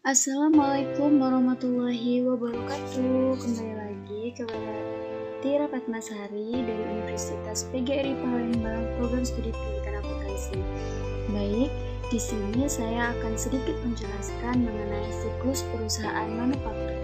Assalamualaikum warahmatullahi wabarakatuh. Kembali lagi kepada Tira Fatmasari dari Universitas PGRI Palembang, Program Studi Pendidikan Akuntansi. Baik, di sini saya akan sedikit menjelaskan mengenai siklus perusahaan manufaktur.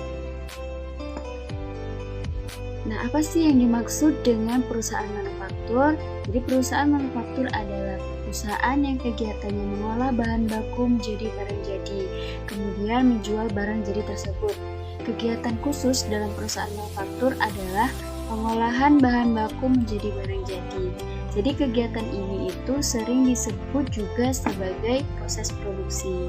Nah, apa sih yang dimaksud dengan perusahaan manufaktur? Jadi, perusahaan manufaktur adalah perusahaan yang kegiatannya mengolah bahan baku menjadi barang jadi, kemudian menjual barang jadi tersebut. Kegiatan khusus dalam perusahaan manufaktur adalah pengolahan bahan baku menjadi barang jadi. Jadi, kegiatan ini itu sering disebut juga sebagai proses produksi.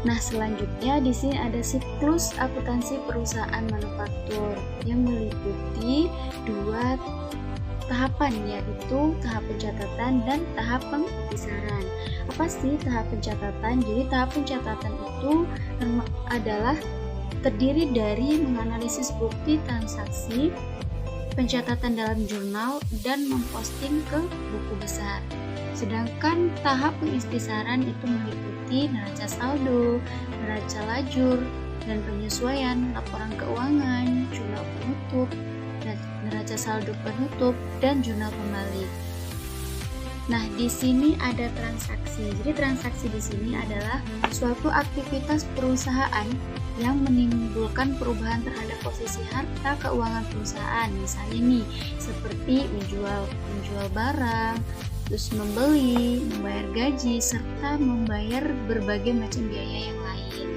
Nah, selanjutnya di sini ada siklus akuntansi perusahaan manufaktur yang meliputi dua tahapan, yaitu tahap pencatatan dan tahap pengkisaran. Apa sih tahap pencatatan? Jadi tahap pencatatan itu adalah terdiri dari menganalisis bukti transaksi, pencatatan dalam jurnal, dan memposting ke buku besar. Sedangkan tahap pengikhtisaran itu meliputi neraca saldo, neraca lajur, dan penyesuaian laporan keuangan, jurnal penutup, neraca saldo penutup, dan jurnal pembalik. Nah, di sini ada transaksi. Jadi transaksi di sini adalah suatu aktivitas perusahaan yang menimbulkan perubahan terhadap posisi harta keuangan perusahaan. Misalnya nih, seperti menjual barang, terus membeli, membayar gaji, serta membayar berbagai macam biaya yang lain.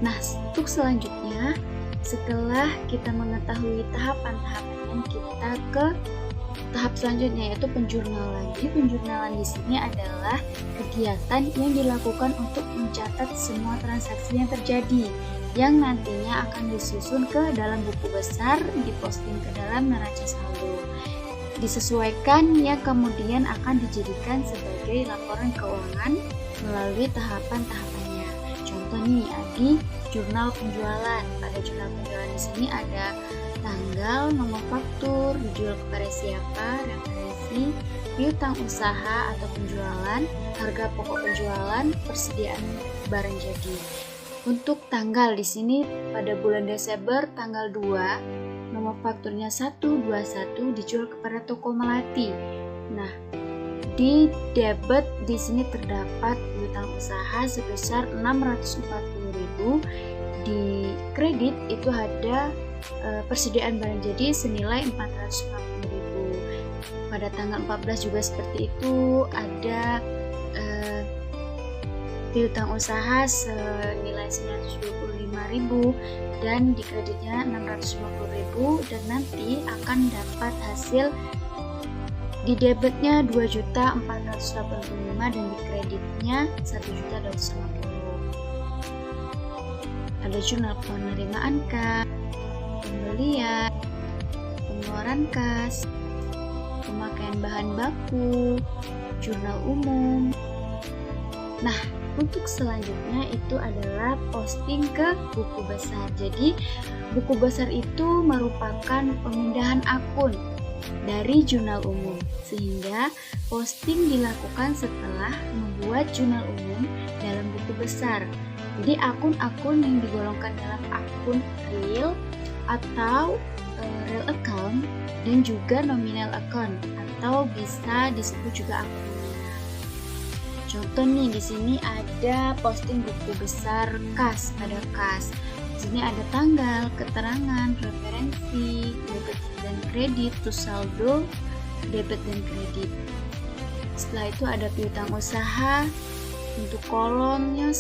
Nah, untuk selanjutnya, setelah kita mengetahui tahapan-tahapannya, kita ke tahap selanjutnya, yaitu penjurnalan. Jadi penjurnalan di sini adalah kegiatan yang dilakukan untuk mencatat semua transaksi yang terjadi, yang nantinya akan disusun ke dalam buku besar, diposting ke dalam neraca saldo, disesuaikan yang kemudian akan dijadikan sebagai laporan keuangan melalui tahapan-tahapannya. Contoh nih, di jurnal penjualan. Pada jurnal penjualan di sini ada tanggal, nomor faktur, dijual kepada siapa, referensi, piutang usaha atau penjualan, harga pokok penjualan, persediaan barang jadi. Untuk tanggal di sini pada bulan Desember tanggal 2, nomor fakturnya 121 dijual kepada toko melati. Nah, di debit di sini terdapat piutang usaha sebesar 640.000. Di kredit itu ada persediaan barang jadi senilai 450.000. Pada tanggal 14 juga seperti itu, ada piutang usaha senilai 925.000 dan di kreditnya 650.000, dan nanti akan dapat hasil di debitnya 2.485.000 dan di kreditnya 1.250.000. Ada jurnal penerimaan kas, pembelian, pengeluaran kas, pemakaian bahan baku, jurnal umum. Nah, untuk selanjutnya itu adalah posting ke buku besar. Jadi, buku besar itu merupakan pemindahan akun dari jurnal umum, sehingga posting dilakukan setelah membuat jurnal umum dalam buku besar. Jadi akun-akun yang digolongkan dalam akun real atau real account dan juga nominal account, atau bisa disebut juga akun nominal. Contoh nih, di sini ada posting buku besar kas, ada kas. Di sini ada tanggal, keterangan, referensi, debit dan kredit, terus saldo, debit dan kredit. Setelah itu ada piutang usaha. Untuk kolomnya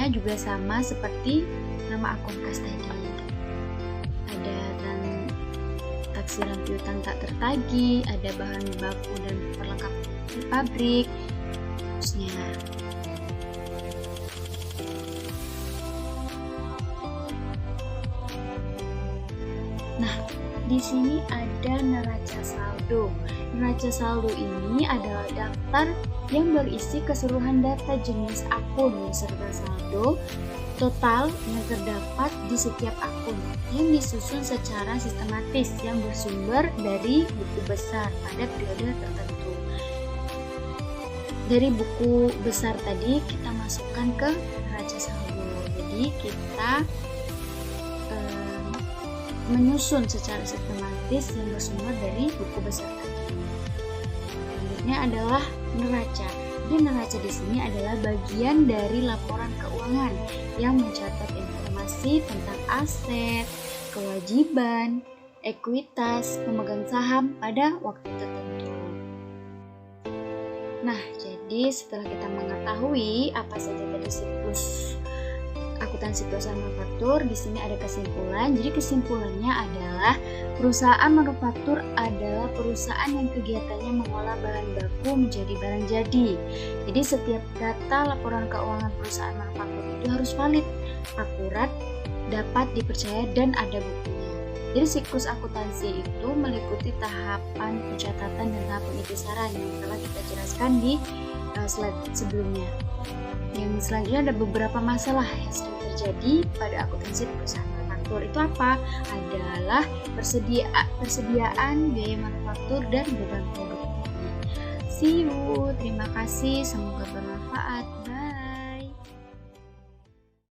juga sama seperti nama akun kas tadi. Ada taksiran piutang tak tertagih, ada bahan baku dan perlengkap di pabrik, terusnya. Nah, di sini ada neraca saldo. Neraca saldo ini adalah daftar yang berisi keseluruhan data jenis akun beserta saldo total yang terdapat di setiap akun yang disusun secara sistematis yang bersumber dari buku besar pada periode tertentu. Dari buku besar tadi kita masukkan ke neraca saldo. Jadi kita menyusun secara sistematis yang bersumber dari buku besar tadi. Selanjutnya adalah neraca. Jadi neraca di sini adalah bagian dari laporan keuangan yang mencatat informasi tentang aset, kewajiban, ekuitas, pemegang saham pada waktu tertentu. Nah, jadi setelah kita mengetahui apa saja tadi siklus akuntansi perusahaan manufaktur, di sini ada kesimpulan. Jadi kesimpulannya adalah perusahaan manufaktur adalah perusahaan yang kegiatannya mengolah bahan baku menjadi barang jadi. Jadi setiap data laporan keuangan perusahaan manufaktur itu harus valid, akurat, dapat dipercaya dan ada buktinya. Jadi siklus akuntansi itu meliputi tahapan pencatatan dan tahap pengikhtisaran yang telah kita jelaskan di slide sebelumnya. Yang selanjutnya ada beberapa masalah yang sering terjadi pada akuntansi perusahaan manufaktur. Itu apa? Adalah persediaan biaya manufaktur dan beban produksi. See you, terima kasih, semoga bermanfaat. Bye.